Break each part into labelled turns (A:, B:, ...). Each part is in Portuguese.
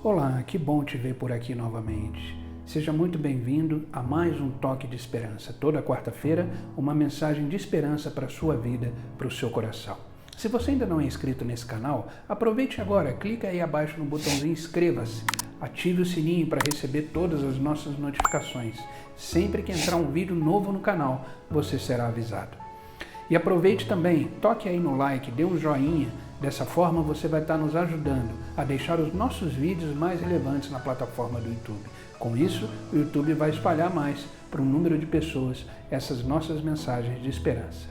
A: Olá, que bom te ver por aqui novamente. Seja muito bem-vindo a mais um Toque de Esperança. Toda quarta-feira, uma mensagem de esperança para a sua vida, para o seu coração. Se você ainda não é inscrito nesse canal, aproveite agora, clica aí abaixo no botãozinho inscreva-se. Ative o sininho para receber todas as nossas notificações. Sempre que entrar um vídeo novo no canal, você será avisado. E aproveite também, toque aí no like, dê um joinha. Dessa forma você vai estar nos ajudando a deixar os nossos vídeos mais relevantes na plataforma do YouTube. Com isso, o YouTube vai espalhar mais para um número de pessoas essas nossas mensagens de esperança.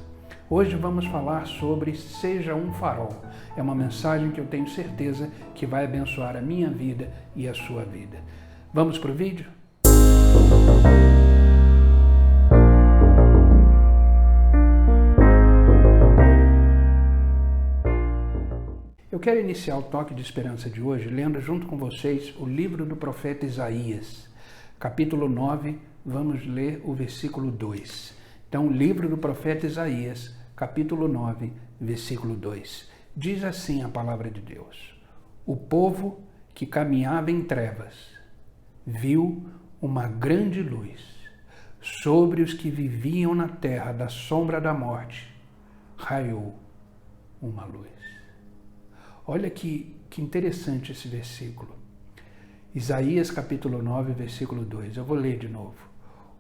A: Hoje vamos falar sobre Seja um Farol. É uma mensagem que eu tenho certeza que vai abençoar a minha vida e a sua vida. Vamos para o vídeo? Eu quero iniciar o Toque de Esperança de hoje lendo junto com vocês o livro do profeta Isaías, capítulo 9, vamos ler o versículo 2. Então, o livro do profeta Isaías, capítulo 9, versículo 2. Diz assim a palavra de Deus: O povo que caminhava em trevas viu uma grande luz. Sobre os que viviam na terra da sombra da morte, raiou uma luz. Olha que interessante esse versículo. Isaías capítulo 9, versículo 2. Eu vou ler de novo.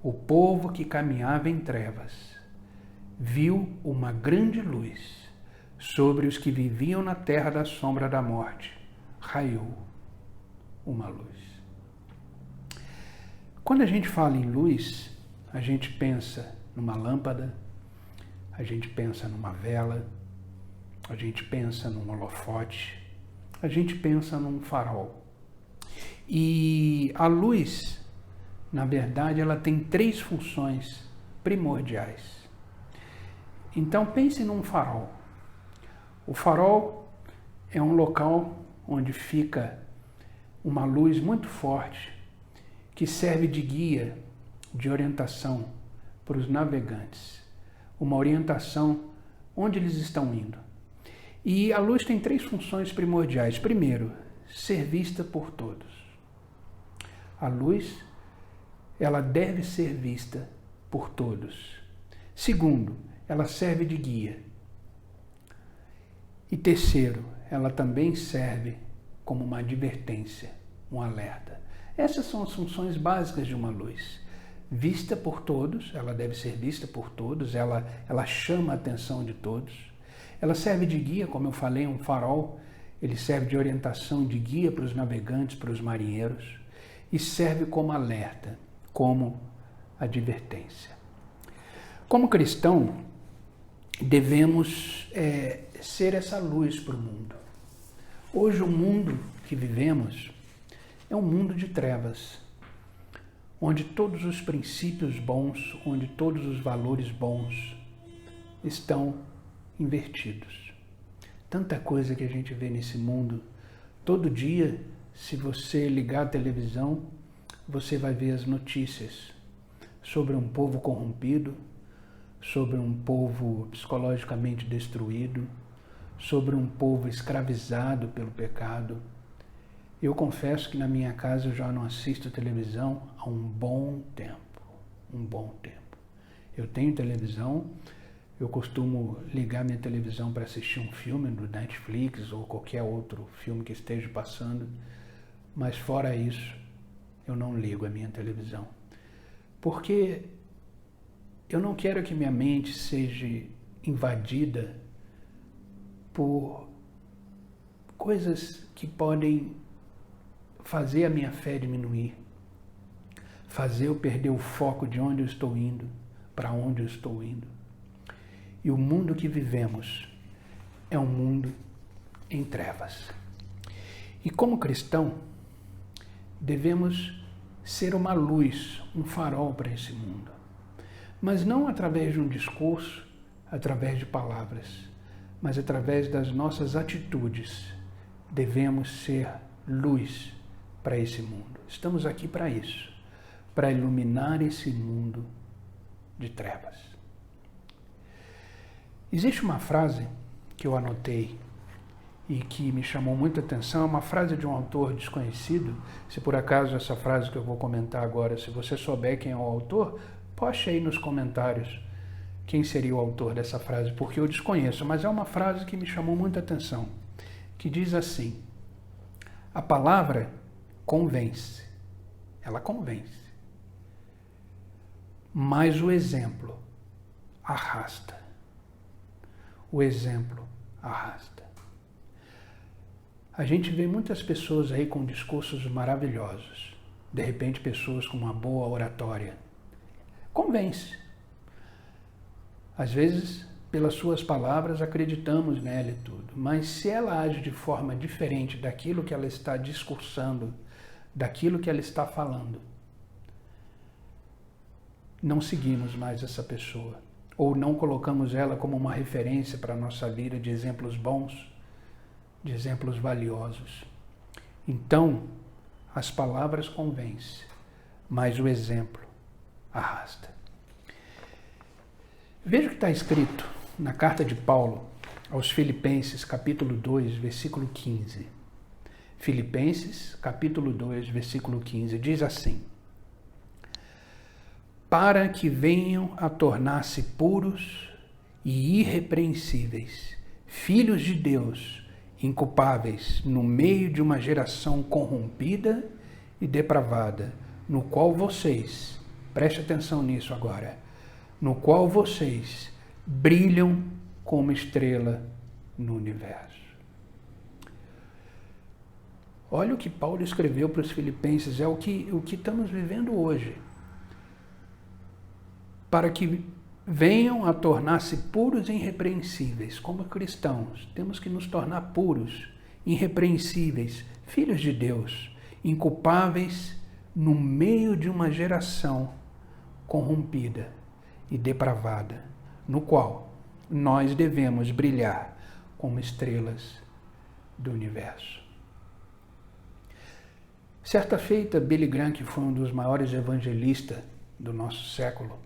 A: O povo que caminhava em trevas viu uma grande luz. Sobre os que viviam na terra da sombra da morte, raiou uma luz. Quando a gente fala em luz, a gente pensa numa lâmpada, a gente pensa numa vela, a gente pensa num holofote, a gente pensa num farol. E a luz, na verdade, ela tem três funções primordiais. Então pense num farol. O farol é um local onde fica uma luz muito forte que serve de guia, de orientação para os navegantes. Uma orientação onde eles estão indo. E a luz tem três funções primordiais. Primeiro, ser vista por todos. A luz, ela deve ser vista por todos. Segundo, ela serve de guia. E terceiro, ela também serve como uma advertência, um alerta. Essas são as funções básicas de uma luz. Vista por todos, ela deve ser vista por todos, ela chama a atenção de todos. Ela serve de guia, como eu falei, um farol. Ele serve de orientação, de guia para os navegantes, para os marinheiros. E serve como alerta, como advertência. Como cristão, devemos ser essa luz para o mundo. Hoje o mundo que vivemos é um mundo de trevas, onde todos os princípios bons, onde todos os valores bons estão invertidos. Tanta coisa que a gente vê nesse mundo. Todo dia, se você ligar a televisão, você vai ver as notícias sobre um povo corrompido, sobre um povo psicologicamente destruído, sobre um povo escravizado pelo pecado. Eu confesso que na minha casa eu já não assisto televisão há um bom tempo. Eu tenho televisão. Eu costumo ligar minha televisão para assistir um filme do Netflix ou qualquer outro filme que esteja passando, mas fora isso, eu não ligo a minha televisão. Porque eu não quero que minha mente seja invadida por coisas que podem fazer a minha fé diminuir, fazer eu perder o foco de onde eu estou indo, para onde eu estou indo. E o mundo que vivemos é um mundo em trevas. E como cristão, devemos ser uma luz, um farol para esse mundo. Mas não através de um discurso, através de palavras, mas através das nossas atitudes. Devemos ser luz para esse mundo. Estamos aqui para isso, para iluminar esse mundo de trevas. Existe uma frase que eu anotei e que me chamou muita atenção, é uma frase de um autor desconhecido. Se por acaso essa frase que eu vou comentar agora, se você souber quem é o autor, poste aí nos comentários quem seria o autor dessa frase, porque eu desconheço, mas é uma frase que me chamou muita atenção, que diz assim: a palavra convence, ela convence, mas o exemplo arrasta. O exemplo arrasta. A gente vê muitas pessoas aí com discursos maravilhosos. De repente, pessoas com uma boa oratória. Convence. Às vezes, pelas suas palavras, acreditamos nela e tudo. Mas se ela age de forma diferente daquilo que ela está discursando, daquilo que ela está falando, não seguimos mais essa pessoa. Ou não colocamos ela como uma referência para a nossa vida de exemplos bons, de exemplos valiosos. Então, as palavras convencem, mas o exemplo arrasta. Veja o que está escrito na carta de Paulo aos Filipenses, capítulo 2, versículo 15. Filipenses, capítulo 2, versículo 15, diz assim: para que venham a tornar-se puros e irrepreensíveis, filhos de Deus, inculpáveis no meio de uma geração corrompida e depravada, no qual vocês, preste atenção nisso agora, no qual vocês brilham como estrela no universo. Olha o que Paulo escreveu para os filipenses, é o que estamos vivendo hoje. Para que venham a tornar-se puros e irrepreensíveis. Como cristãos, temos que nos tornar puros, irrepreensíveis, filhos de Deus, inculpáveis no meio de uma geração corrompida e depravada, no qual nós devemos brilhar como estrelas do universo. Certa feita, Billy Graham, que foi um dos maiores evangelistas do nosso século,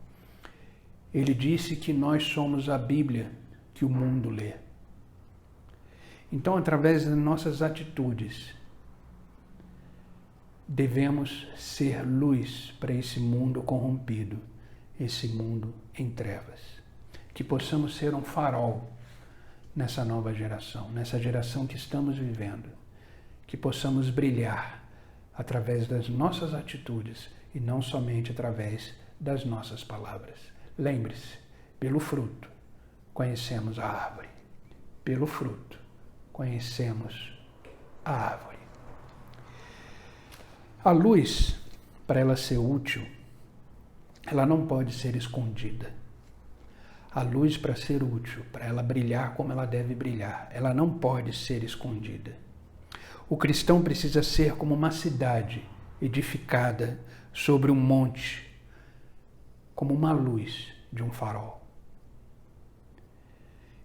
A: ele disse que nós somos a Bíblia que o mundo lê. Então, através das nossas atitudes, devemos ser luz para esse mundo corrompido, esse mundo em trevas. Que possamos ser um farol nessa nova geração, nessa geração que estamos vivendo. Que possamos brilhar através das nossas atitudes e não somente através das nossas palavras. Lembre-se, pelo fruto conhecemos a árvore. Pelo fruto conhecemos a árvore. A luz, para ela ser útil, ela não pode ser escondida. A luz, para ser útil, para ela brilhar como ela deve brilhar, ela não pode ser escondida. O cristão precisa ser como uma cidade edificada sobre um monte, como uma luz de um farol.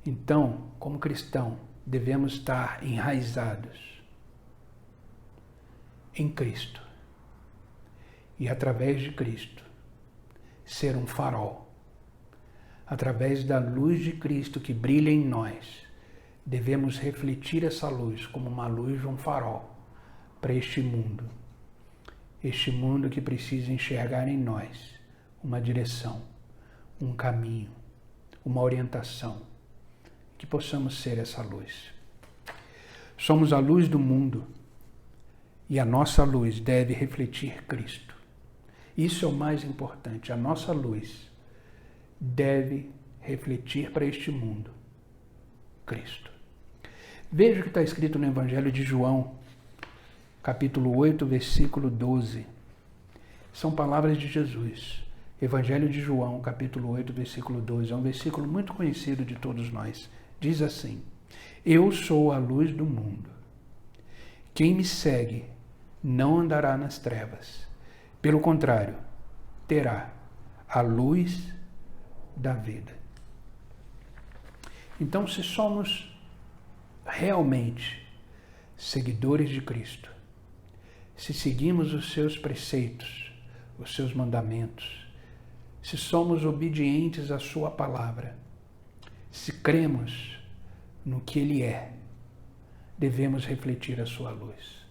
A: Então, como cristão, devemos estar enraizados em Cristo e, através de Cristo, ser um farol. Através da luz de Cristo que brilha em nós, devemos refletir essa luz como uma luz de um farol para este mundo que precisa enxergar em nós uma direção, um caminho, uma orientação, que possamos ser essa luz. Somos a luz do mundo e a nossa luz deve refletir Cristo. Isso é o mais importante, a nossa luz deve refletir para este mundo Cristo. Veja o que está escrito no Evangelho de João, capítulo 8, versículo 12. São palavras de Jesus. Evangelho de João, capítulo 8, versículo 12. É um versículo muito conhecido de todos nós. Diz assim: eu sou a luz do mundo. Quem me segue não andará nas trevas. Pelo contrário, terá a luz da vida. Então, se somos realmente seguidores de Cristo, se seguimos os seus preceitos, os seus mandamentos, se somos obedientes à sua palavra, se cremos no que Ele é, devemos refletir a sua luz.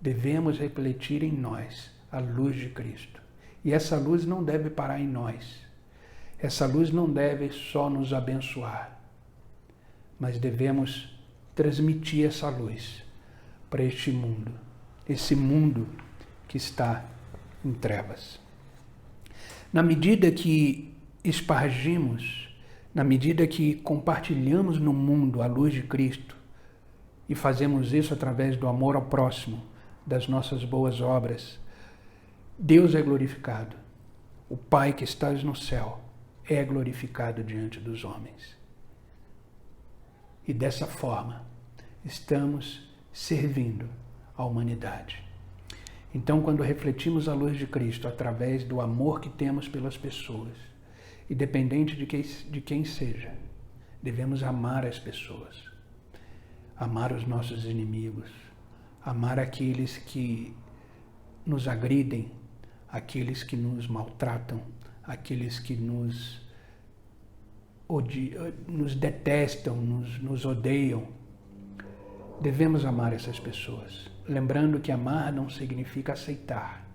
A: Devemos refletir em nós a luz de Cristo. E essa luz não deve parar em nós. Essa luz não deve só nos abençoar, mas devemos transmitir essa luz para este mundo, esse mundo que está em trevas. Na medida que espargimos, na medida que compartilhamos no mundo a luz de Cristo, e fazemos isso através do amor ao próximo, das nossas boas obras, Deus é glorificado. O Pai que estás no céu é glorificado diante dos homens. E dessa forma, estamos servindo a humanidade. Então, quando refletimos a luz de Cristo através do amor que temos pelas pessoas, independente de quem seja, devemos amar as pessoas, amar os nossos inimigos, amar aqueles que nos agridem, aqueles que nos maltratam, aqueles que nos detestam, nos odeiam. Devemos amar essas pessoas, lembrando que amar não significa aceitar.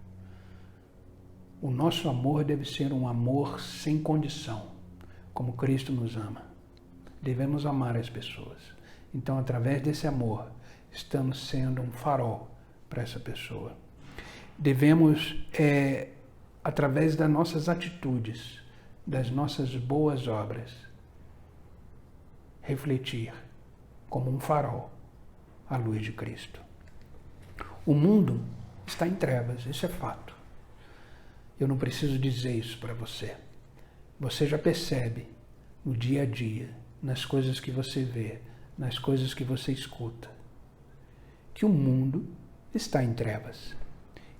A: O nosso amor deve ser um amor sem condição, como Cristo nos ama. Devemos amar as pessoas. Então, através desse amor, estamos sendo um farol para essa pessoa. Devemos, através das nossas atitudes, das nossas boas obras, refletir como um farol a luz de Cristo. O mundo está em trevas, isso é fato. Eu não preciso dizer isso para você. Você já percebe no dia a dia, nas coisas que você vê, nas coisas que você escuta, que o mundo está em trevas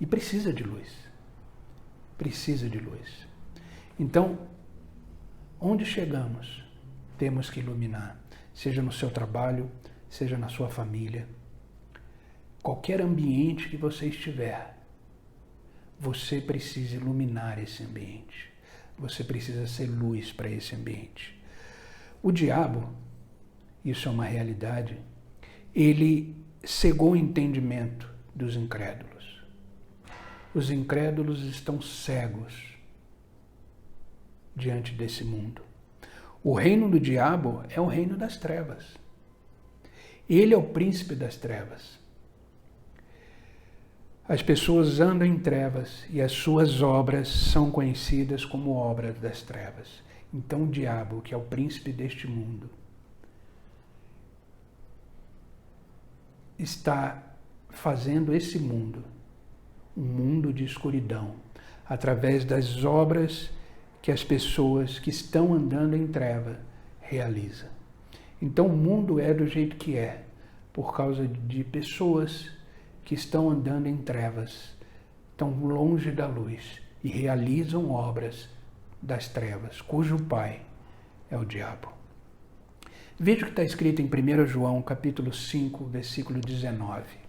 A: e precisa de luz. Precisa de luz. Então, onde chegamos, temos que iluminar, seja no seu trabalho, seja na sua família, qualquer ambiente que você estiver, você precisa iluminar esse ambiente. Você precisa ser luz para esse ambiente. O diabo, isso é uma realidade, ele cegou o entendimento dos incrédulos. Os incrédulos estão cegos diante desse mundo. O reino do diabo é o reino das trevas. Ele é o príncipe das trevas. As pessoas andam em trevas e as suas obras são conhecidas como obras das trevas. Então o diabo, que é o príncipe deste mundo, está fazendo esse mundo um mundo de escuridão, através das obras que as pessoas que estão andando em treva realizam. Então o mundo é do jeito que é, por causa de pessoas que estão andando em trevas, estão longe da luz e realizam obras das trevas, cujo pai é o diabo. Veja o que está escrito em 1 João, capítulo 5, versículo 19.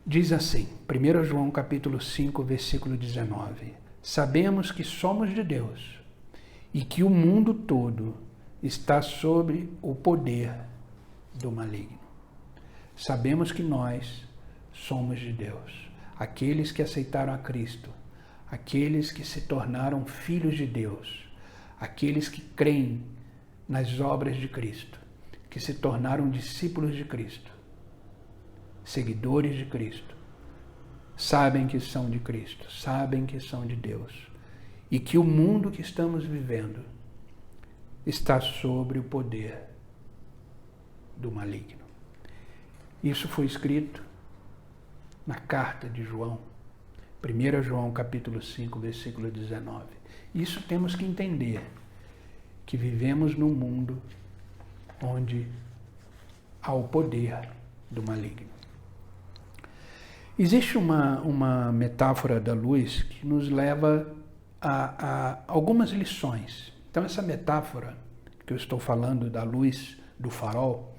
A: Diz assim, 1 João, capítulo 5, versículo 19. Sabemos que somos de Deus e que o mundo todo está sob o poder do maligno. Sabemos que nós somos de Deus, aqueles que aceitaram a Cristo, aqueles que se tornaram filhos de Deus, aqueles que creem nas obras de Cristo, que se tornaram discípulos de Cristo, seguidores de Cristo, sabem que são de Cristo, sabem que são de Deus e que o mundo que estamos vivendo está sobre o poder do maligno. Isso foi escrito na carta de João, 1 João capítulo 5, versículo 19. Isso temos que entender, que vivemos num mundo onde há o poder do maligno. Existe uma metáfora da luz que nos leva a algumas lições. Então essa metáfora que eu estou falando da luz, do farol,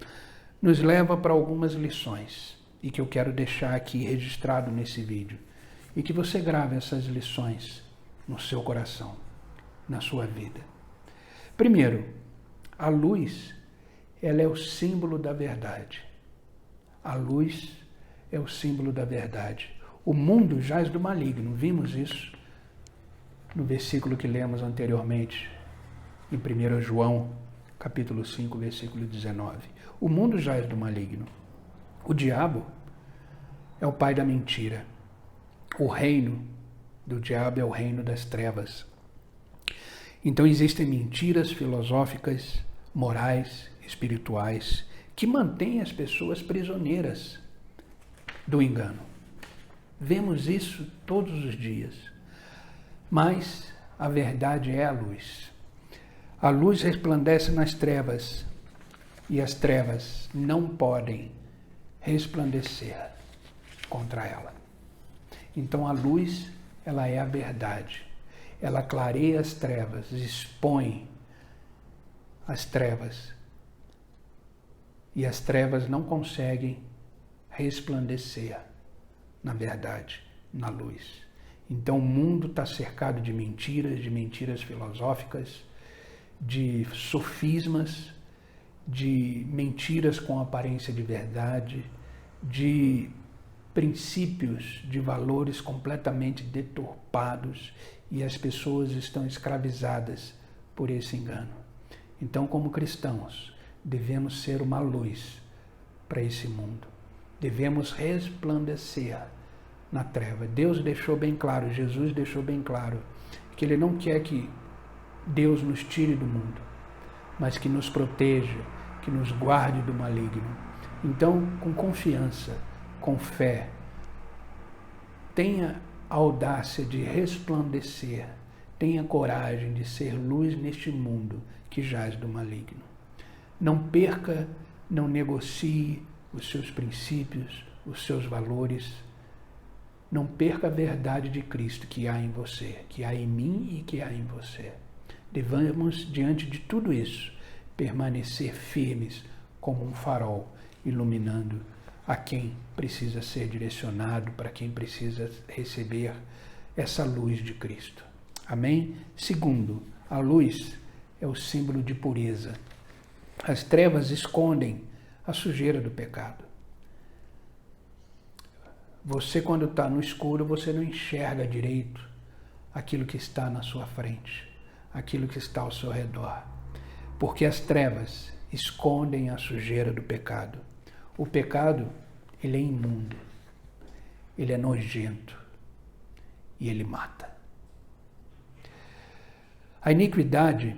A: nos leva para algumas lições e que eu quero deixar aqui registrado nesse vídeo e que você grave essas lições no seu coração, na sua vida. Primeiro, a luz, ela é o símbolo da verdade. A luz é o símbolo da verdade. O mundo jaz do maligno. Vimos isso no versículo que lemos anteriormente, em 1 João, capítulo 5, versículo 19. O mundo jaz do maligno. O diabo é o pai da mentira. O reino do diabo é o reino das trevas. Então existem mentiras filosóficas, morais, espirituais, que mantêm as pessoas prisioneiras do engano. Vemos isso todos os dias. Mas a verdade é a luz. A luz resplandece nas trevas e as trevas não podem resplandecer contra ela. Então a luz, ela é a verdade. Ela clareia as trevas, expõe as trevas. E as trevas não conseguem resplandecer na verdade, na luz. Então o mundo está cercado de mentiras filosóficas, de sofismas, de mentiras com aparência de verdade, de princípios, de valores completamente deturpados, e as pessoas estão escravizadas por esse engano. Então, como cristãos, devemos ser uma luz para esse mundo. Devemos resplandecer na treva. Deus deixou bem claro, Jesus deixou bem claro, que Ele não quer que Deus nos tire do mundo, mas que nos proteja, que nos guarde do maligno. Então, com confiança, com fé, tenha a audácia de resplandecer, tenha coragem de ser luz neste mundo que jaz do maligno. Não perca, não negocie os seus princípios, os seus valores. Não perca a verdade de Cristo que há em você, que há em mim e que há em você. Devemos, diante de tudo isso, permanecer firmes como um farol, iluminando a quem precisa ser direcionado, para quem precisa receber essa luz de Cristo. Amém? Segundo, a luz é o símbolo de pureza. As trevas escondem a sujeira do pecado. Você, quando está no escuro, você não enxerga direito aquilo que está na sua frente, aquilo que está ao seu redor, porque as trevas escondem a sujeira do pecado. O pecado, ele é imundo, ele é nojento e ele mata. A iniquidade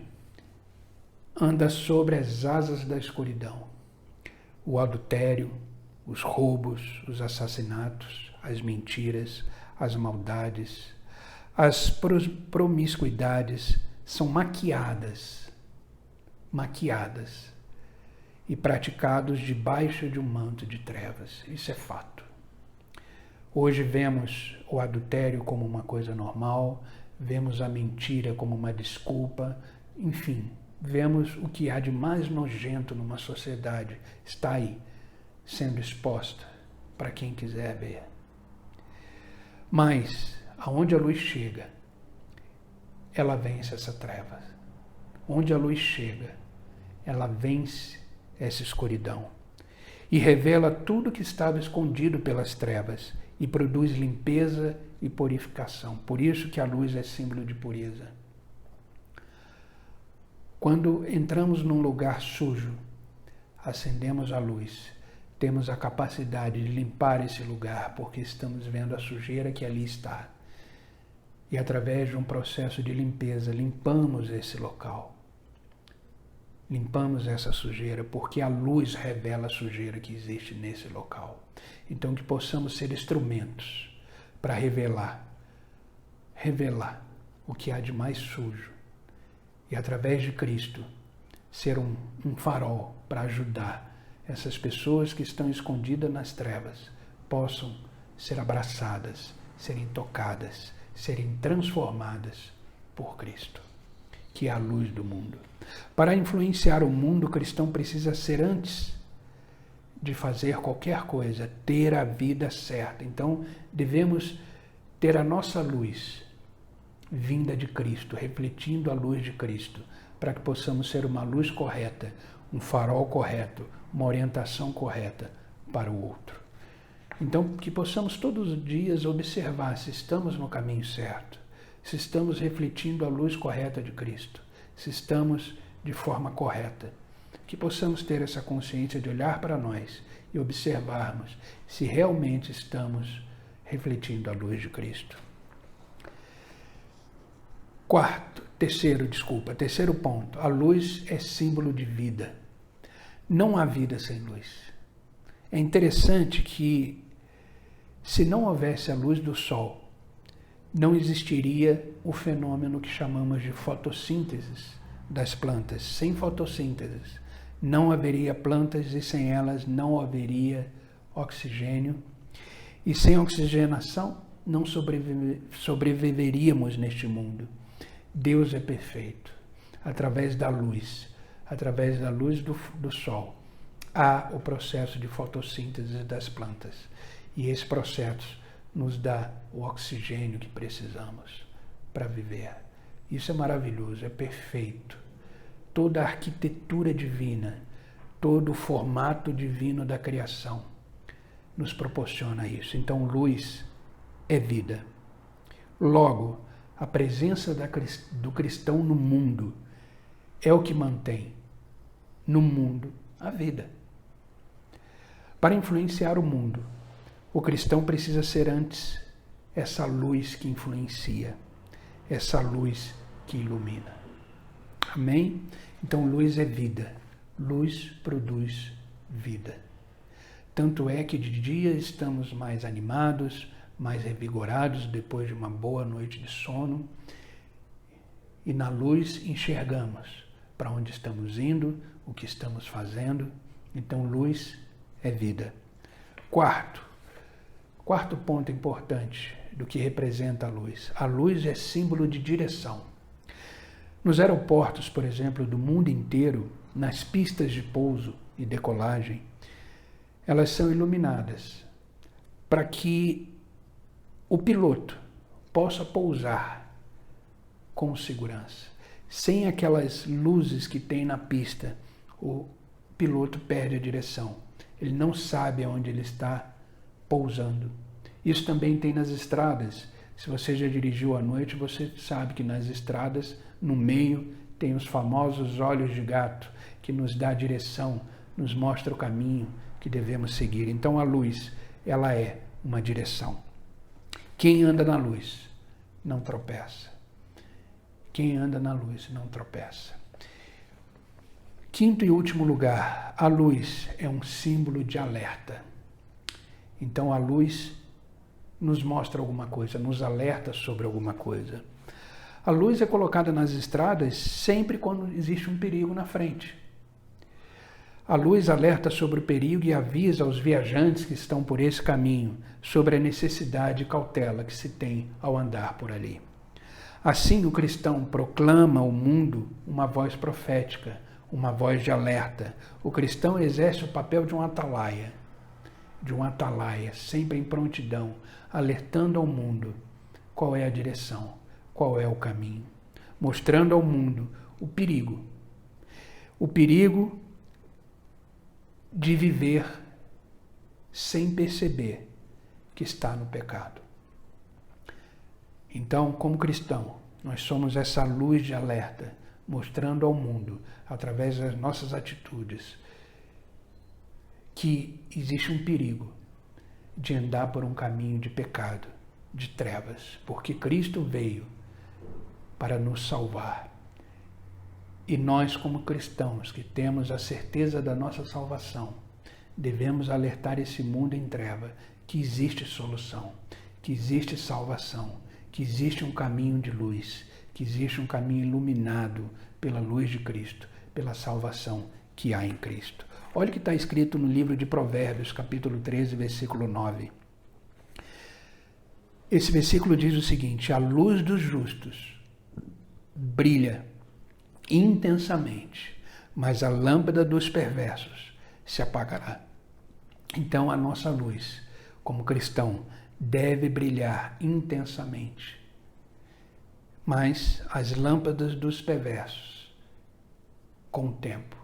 A: anda sobre as asas da escuridão. O adultério, os roubos, os assassinatos, as mentiras, as maldades, as promiscuidades são maquiadas e praticados debaixo de um manto de trevas. Isso é fato. Hoje vemos o adultério como uma coisa normal, vemos a mentira como uma desculpa, enfim, vemos o que há de mais nojento numa sociedade. Está aí, sendo exposta para quem quiser ver. Mas, aonde a luz chega, ela vence essa treva. Onde a luz chega, ela vence essa escuridão e revela tudo que estava escondido pelas trevas e produz limpeza e purificação. Por isso que a luz é símbolo de pureza. Quando entramos num lugar sujo, acendemos a luz, temos a capacidade de limpar esse lugar, porque estamos vendo a sujeira que ali está. E através de um processo de limpeza, limpamos esse local. Limpamos essa sujeira, porque a luz revela a sujeira que existe nesse local. Então que possamos ser instrumentos para revelar o que há de mais sujo. E através de Cristo, ser um farol para ajudar essas pessoas que estão escondidas nas trevas, possam ser abraçadas, serem tocadas, serem transformadas por Cristo, que é a luz do mundo. Para influenciar o mundo, o cristão precisa ser, antes de fazer qualquer coisa, ter a vida certa. Então, devemos ter a nossa luz vinda de Cristo, refletindo a luz de Cristo, para que possamos ser uma luz correta, um farol correto, uma orientação correta para o outro. Então, que possamos todos os dias observar se estamos no caminho certo, se estamos refletindo a luz correta de Cristo, se estamos de forma correta. Que possamos ter essa consciência de olhar para nós e observarmos se realmente estamos refletindo a luz de Cristo. Terceiro ponto. A luz é símbolo de vida. Não há vida sem luz. É interessante que, se não houvesse a luz do sol, não existiria o fenômeno que chamamos de fotossíntese das plantas. Sem fotossíntese, não haveria plantas e sem elas não haveria oxigênio. E sem oxigenação, não sobreviveríamos neste mundo. Deus é perfeito. Através da luz do sol, há o processo de fotossíntese das plantas. E esse processo nos dá o oxigênio que precisamos para viver. Isso é maravilhoso, é perfeito. Toda a arquitetura divina, todo o formato divino da criação nos proporciona isso. Então, luz é vida. Logo, a presença do cristão no mundo é o que mantém no mundo a vida. Para influenciar o mundo, o cristão precisa ser antes essa luz que influencia, essa luz que ilumina. Amém? Então, luz é vida. Luz produz vida. Tanto é que de dia estamos mais animados, mais revigorados depois de uma boa noite de sono. E na luz enxergamos para onde estamos indo, o que estamos fazendo. Então, luz é vida. Quarto ponto importante do que representa a luz. A luz é símbolo de direção. Nos aeroportos, por exemplo, do mundo inteiro, nas pistas de pouso e decolagem, elas são iluminadas para que o piloto possa pousar com segurança. Sem aquelas luzes que tem na pista, o piloto perde a direção. Ele não sabe aonde ele está pousando. Isso também tem nas estradas. Se você já dirigiu à noite, você sabe que nas estradas, no meio, tem os famosos olhos de gato, que nos dá a direção, nos mostra o caminho que devemos seguir. Então a luz, ela é uma direção. Quem anda na luz não tropeça. Quem anda na luz não tropeça. Quinto e último lugar, a luz é um símbolo de alerta. Então a luz nos mostra alguma coisa, nos alerta sobre alguma coisa. A luz é colocada nas estradas sempre quando existe um perigo na frente. A luz alerta sobre o perigo e avisa aos viajantes que estão por esse caminho sobre a necessidade e cautela que se tem ao andar por ali. Assim, o cristão proclama ao mundo uma voz profética, uma voz de alerta. O cristão exerce o papel de um atalaia, sempre em prontidão, alertando ao mundo qual é a direção, qual é o caminho, mostrando ao mundo o perigo de viver sem perceber que está no pecado. Então, como cristão, nós somos essa luz de alerta, mostrando ao mundo, através das nossas atitudes, que existe um perigo de andar por um caminho de pecado, de trevas, porque Cristo veio para nos salvar. E nós, como cristãos, que temos a certeza da nossa salvação, devemos alertar esse mundo em treva que existe solução, que existe salvação, que existe um caminho de luz, que existe um caminho iluminado pela luz de Cristo, pela salvação que há em Cristo. Olha o que está escrito no livro de Provérbios, capítulo 13, versículo 9. Esse versículo diz o seguinte: a luz dos justos brilha intensamente, mas a lâmpada dos perversos se apagará. Então a nossa luz, como cristão, deve brilhar intensamente, mas as lâmpadas dos perversos, com o tempo,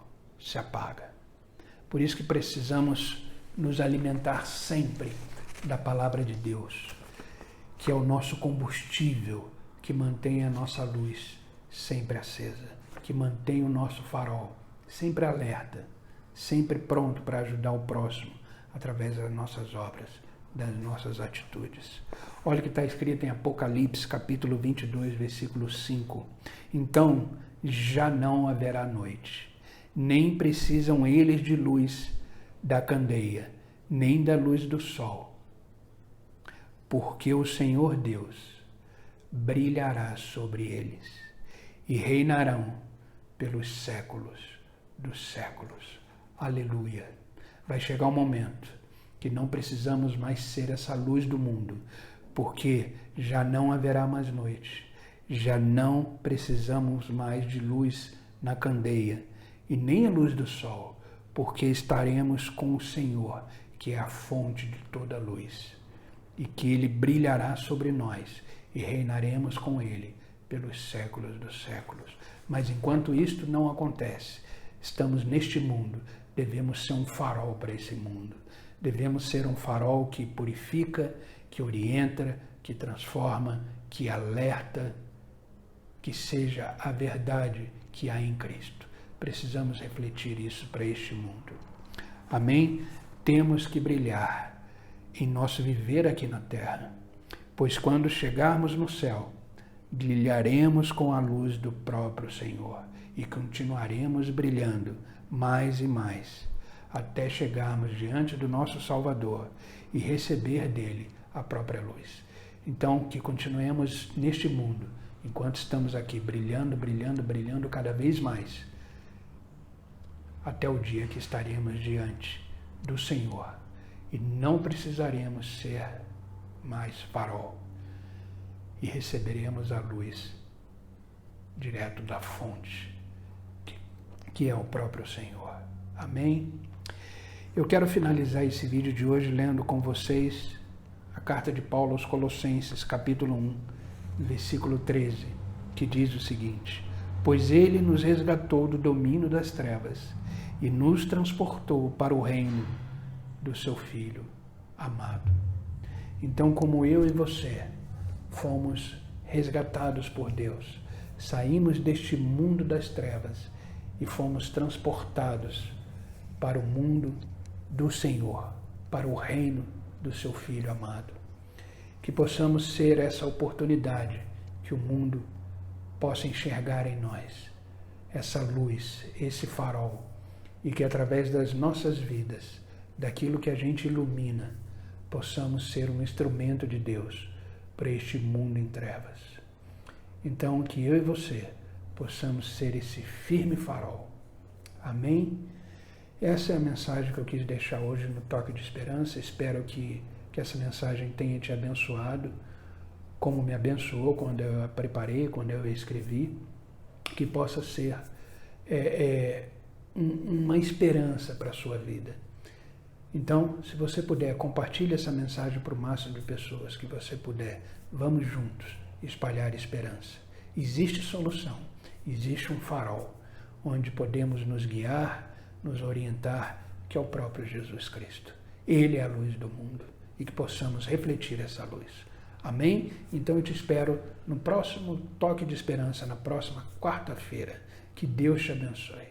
A: se apaga. Por isso que precisamos nos alimentar sempre da palavra de Deus, que é o nosso combustível, que mantém a nossa luz sempre acesa, que mantém o nosso farol sempre alerta, sempre pronto para ajudar o próximo através das nossas obras, das nossas atitudes. Olha o que está escrito em Apocalipse, capítulo 22, versículo 5. Então já não haverá noite, nem precisam eles de luz da candeia, nem da luz do sol, porque o Senhor Deus brilhará sobre eles e reinarão pelos séculos dos séculos. Aleluia! Vai chegar um momento que não precisamos mais ser essa luz do mundo, porque já não haverá mais noite, já não precisamos mais de luz na candeia e nem a luz do sol, porque estaremos com o Senhor, que é a fonte de toda luz, e que Ele brilhará sobre nós e reinaremos com Ele pelos séculos dos séculos. Mas enquanto isto não acontece, estamos neste mundo, devemos ser um farol para esse mundo. Devemos ser um farol que purifica, que orienta, que transforma, que alerta, que seja a verdade que há em Cristo. Precisamos refletir isso para este mundo. Amém? Temos que brilhar em nosso viver aqui na terra, pois quando chegarmos no céu, brilharemos com a luz do próprio Senhor e continuaremos brilhando mais e mais, até chegarmos diante do nosso Salvador e receber dele a própria luz. Então, que continuemos neste mundo, enquanto estamos aqui brilhando, brilhando, brilhando cada vez mais, até o dia que estaremos diante do Senhor e não precisaremos ser mais farol e receberemos a luz direto da fonte, que é o próprio Senhor. Amém? Eu quero finalizar esse vídeo de hoje lendo com vocês a carta de Paulo aos Colossenses, capítulo 1, versículo 13, que diz o seguinte: pois ele nos resgatou do domínio das trevas e nos transportou para o reino do seu Filho amado. Então, como eu e você fomos resgatados por Deus, saímos deste mundo das trevas e fomos transportados para o mundo do Senhor, para o reino do seu Filho amado. Que possamos ser essa oportunidade que o mundo possa enxergar em nós, essa luz, esse farol, e que através das nossas vidas, daquilo que a gente ilumina, possamos ser um instrumento de Deus para este mundo em trevas. Então, que eu e você possamos ser esse firme farol. Amém? Essa é a mensagem que eu quis deixar hoje no Toque de Esperança. Espero que essa mensagem tenha te abençoado, como me abençoou quando eu a preparei, quando eu a escrevi, que possa ser uma esperança para a sua vida. Então, se você puder, compartilhe essa mensagem para o máximo de pessoas que você puder. Vamos juntos espalhar esperança. Existe solução, existe um farol onde podemos nos guiar, nos orientar, que é o próprio Jesus Cristo. Ele é a luz do mundo e que possamos refletir essa luz. Amém? Então eu te espero no próximo Toque de Esperança, na próxima quarta-feira. Que Deus te abençoe.